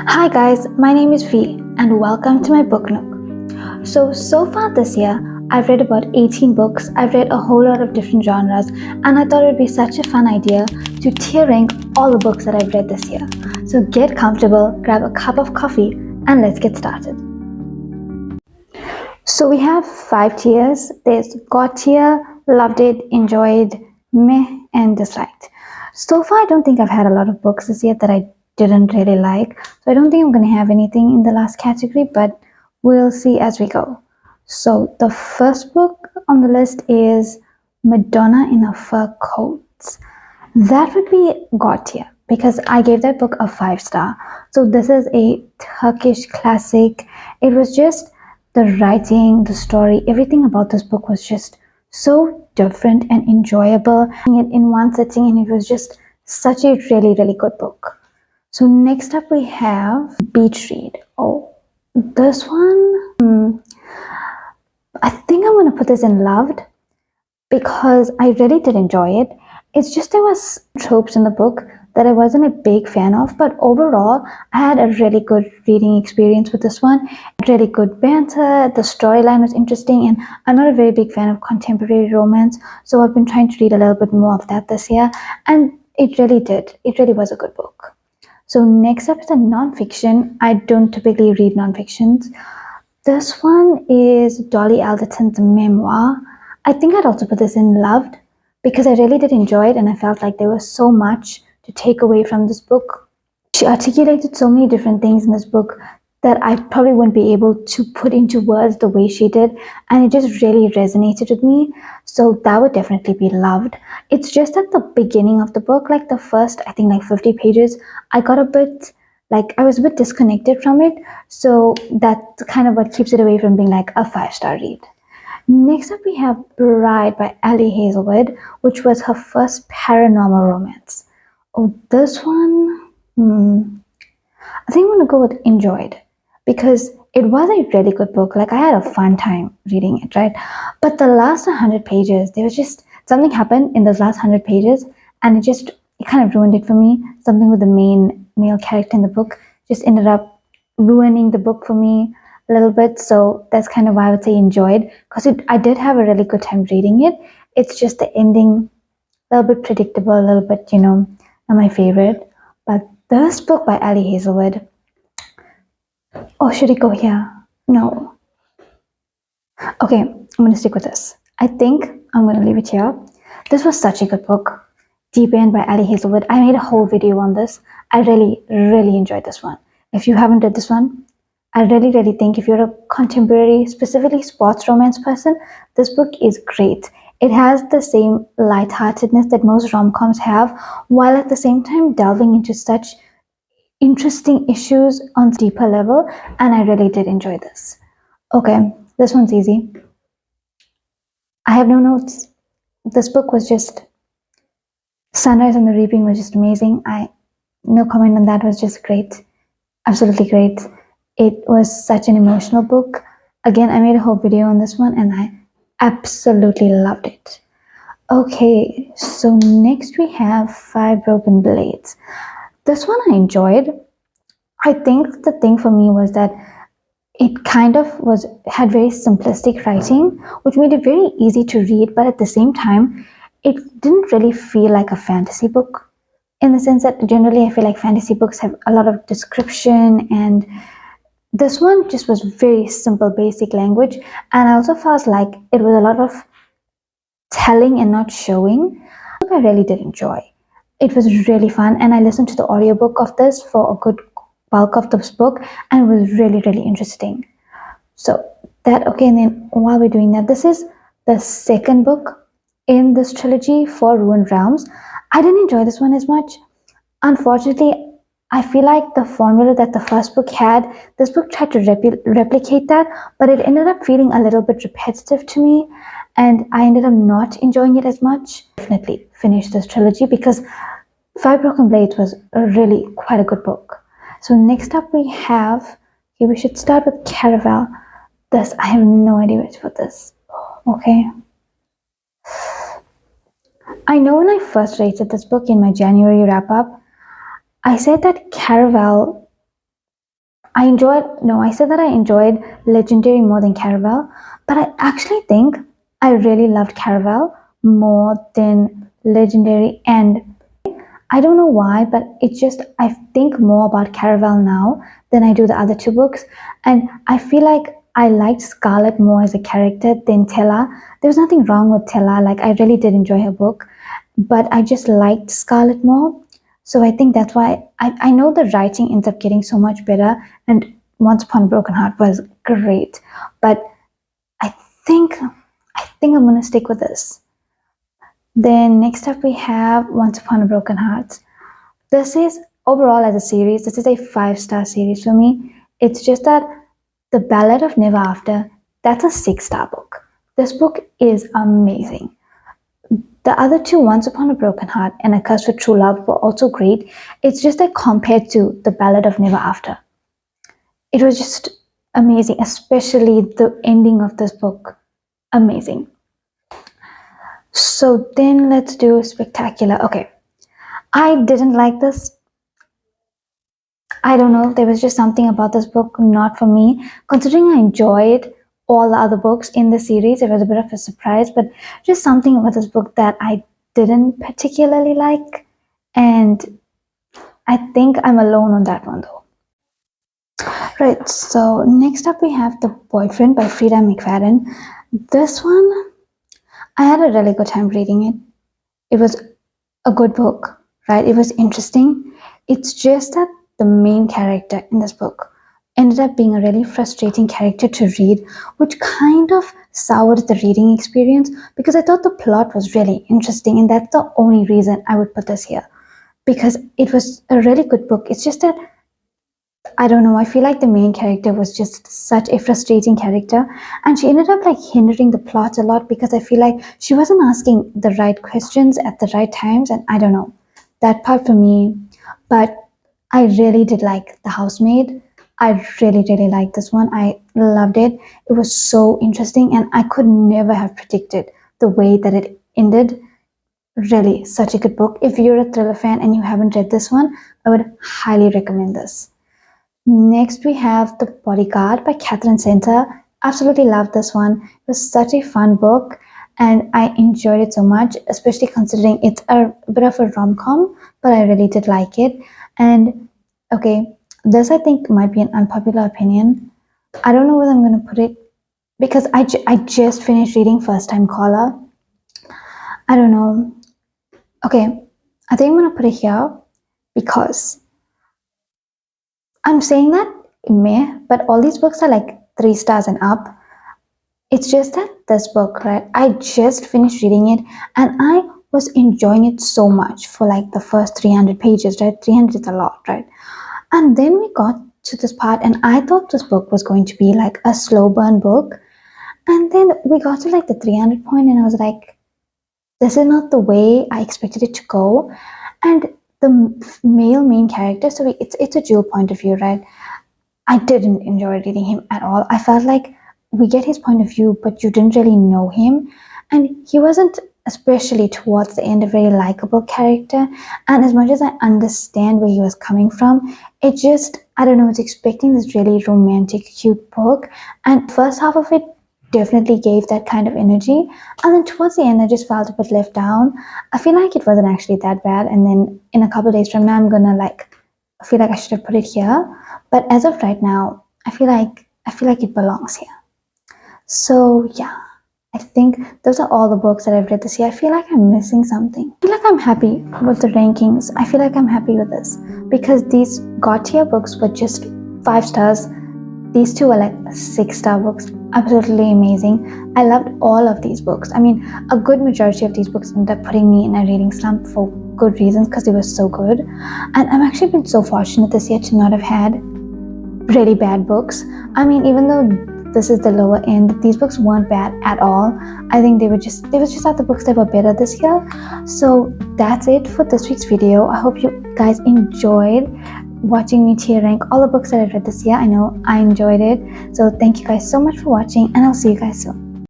Hi guys, my name is V and welcome to my book nook. So far this year, I've read about 18 books, I've read a whole lot of different genres, and I thought it would be such a fun idea to tier rank all the books that I've read this year. So get comfortable, grab a cup of coffee, and let's get started. So we have 5 tiers. There's got tier, loved it, enjoyed, meh, and disliked. So far, I don't think I've had a lot of books this year that I didn't really like. So I don't think I'm going to have anything in the last category, but we'll see as we go. So the first book on the list is Madonna in a Fur Coat. That would be God tier because I gave that book a 5 star. So this is a Turkish classic. It was just the writing, the story, everything about this book was just so different and enjoyable in one sitting, and it was just such a really good book. So next up we have Beach Read. Oh, this one, I think I'm going to put this in loved because I really did enjoy it. It's just there was tropes in the book that I wasn't a big fan of, but overall, I had a really good reading experience with this one. Really good banter, the storyline was interesting, and I'm not a very big fan of contemporary romance, so I've been trying to read a little bit more of that this year, and it really did. It really was a good book. So next up is a non-fiction. I don't typically read non-fictions. This one is Dolly Alderton's memoir. I think I'd also put this in loved because I really did enjoy it and I felt like there was so much to take away from this book. She articulated so many different things in this book that I probably wouldn't be able to put into words the way she did, and it just really resonated with me. So that would definitely be loved. It's just at the beginning of the book, like the first, I think, like 50 pages, I got a bit like I was a bit disconnected from it. So that's kind of what keeps it away from being like a 5 star read. Next up, we have Bride by Ali Hazelwood, which was her first paranormal romance. Oh, this one, I think I'm gonna go with enjoyed because it was a really good book. Like I had a fun time reading it, right? But the last 100 pages, there was just something happened in those last 100 pages, and it kind of ruined it for me. Something with the main male character in the book just ended up ruining the book for me a little bit. So that's kind of why I would say enjoyed because I did have a really good time reading it. It's just the ending a little bit predictable, a little bit, not my favorite. But this book by Ali Hazelwood, oh, should it go here? No. Okay, I'm going to stick with this. I think I'm going to leave it here. This was such a good book. Deep End by Ali Hazelwood. I made a whole video on this. I really enjoyed this one. If you haven't read this one, I really think if you're a contemporary, specifically sports romance person, this book is great. It has the same lightheartedness that most rom-coms have, while at the same time delving into such interesting issues on a deeper level, and I really did enjoy this. Okay, this one's easy. I have no notes. This book was just Sunrise and the Reaping was just amazing. I no comment on that, was just great. Absolutely great. It was such an emotional book. Again, I made a whole video on this one and I absolutely loved it. Okay, so next we have Five Broken Blades. This one I enjoyed. I think the thing for me was that it kind of had very simplistic writing, which made it very easy to read, but at the same time, it didn't really feel like a fantasy book in the sense that generally I feel like fantasy books have a lot of description, and this one just was very simple, basic language. And I also felt like it was a lot of telling and not showing. I really did enjoy. It was really fun, and I listened to the audiobook of this for a good bulk of this book, and it was really interesting. So that okay, and then while we're doing that, this is the second book in this trilogy for Ruined Realms. I didn't enjoy this one as much. Unfortunately, I feel like the formula that the first book had, this book tried to replicate that, but it ended up feeling a little bit repetitive to me, and I ended up not enjoying it as much. Definitely finish this trilogy because Five Broken Blades was really quite a good book. So next up we have, okay, we should start with Caraval. This, I have no idea where to put this. Okay. I know when I first rated this book in my January wrap up, I said that Caraval I said that I enjoyed Legendary more than Caraval, but I actually think I really loved Caraval more than Legendary. And I don't know why, but it's just I think more about Caraval now than I do the other two books. And I feel like I liked Scarlett more as a character than Tella. There was nothing wrong with Tella, like I really did enjoy her book, but I just liked Scarlett more. So I think that's why I know the writing ends up getting so much better, and Once Upon a Broken Heart was great. But I think I'm gonna stick with this. Then next up we have Once Upon a Broken Heart. This is overall as a series, this is a 5-star series for me. It's just that The Ballad of Never After, that's a 6-star book. This book is amazing. The other two, Once Upon a Broken Heart and A Curse for True Love, were also great. It's just that compared to The Ballad of Never After, it was just amazing, especially the ending of this book. Amazing. So then let's do Spectacular. Okay, I didn't like this. I don't know, there was just something about this book not for me. Considering I enjoyed all the other books in the series, it was a bit of a surprise, but just something about this book that I didn't particularly like. And I think I'm alone on that one though. Right, so next up we have The Boyfriend by Frida McFadden. This one, I had a really good time reading it. It was a good book, right? It was interesting. It's just that the main character in this book ended up being a really frustrating character to read, which kind of soured the reading experience because I thought the plot was really interesting, and that's the only reason I would put this here because it was a really good book. It's just that I don't know, I feel like the main character was just such a frustrating character, and she ended up like hindering the plot a lot because I feel like she wasn't asking the right questions at the right times, and I don't know that part for me. But I really did like The Housemaid. I really liked this one. I loved it. It was so interesting, and I could never have predicted the way that it ended. Really, such a good book. If you're a thriller fan and you haven't read this one, I would highly recommend this. Next, we have The Bodyguard by Catherine Center. Absolutely love this one. It was such a fun book, and I enjoyed it so much, especially considering it's a bit of a rom-com, but I really did like it. And okay, this I think might be an unpopular opinion. I don't know whether I'm going to put it because I just finished reading First Time Caller. I don't know. Okay, I think I'm going to put it here because I'm saying that meh, but all these books are like 3 stars and up. It's just that this book, right? I just finished reading it and I was enjoying it so much for like the first 300 pages, right? 300 is a lot, right? And then we got to this part and I thought this book was going to be like a slow burn book. And then we got to like the 300 point and I was like, this is not the way I expected it to go. And the male main character, so it's a dual point of view, right? I didn't enjoy reading him at all. I felt like we get his point of view, but you didn't really know him. And he wasn't, especially towards the end, a very likable character. And as much as I understand where he was coming from, it just, I don't know, I was expecting this really romantic, cute book. And the first half of it definitely gave that kind of energy. And then towards the end, I just felt a bit left down. I feel like it wasn't actually that bad. And then in a couple of days from now, I'm gonna like, I feel like I should have put it here. But as of right now, I feel like it belongs here. So yeah, I think those are all the books that I've read this year. I feel like I'm missing something. I feel like I'm happy with the rankings. I feel like I'm happy with this because these God tier books were just 5 stars. These two are like 6-star books. Absolutely amazing. I loved all of these books. I mean, a good majority of these books ended up putting me in a reading slump for good reasons because they were so good. And I've actually been so fortunate this year to not have had really bad books. I mean, even though this is the lower end, these books weren't bad at all. I think they were just not the books that were better this year. So that's it for this week's video. I hope you guys enjoyed watching me tier rank all the books that I've read this year. I know I enjoyed it. So thank you guys so much for watching and I'll see you guys soon.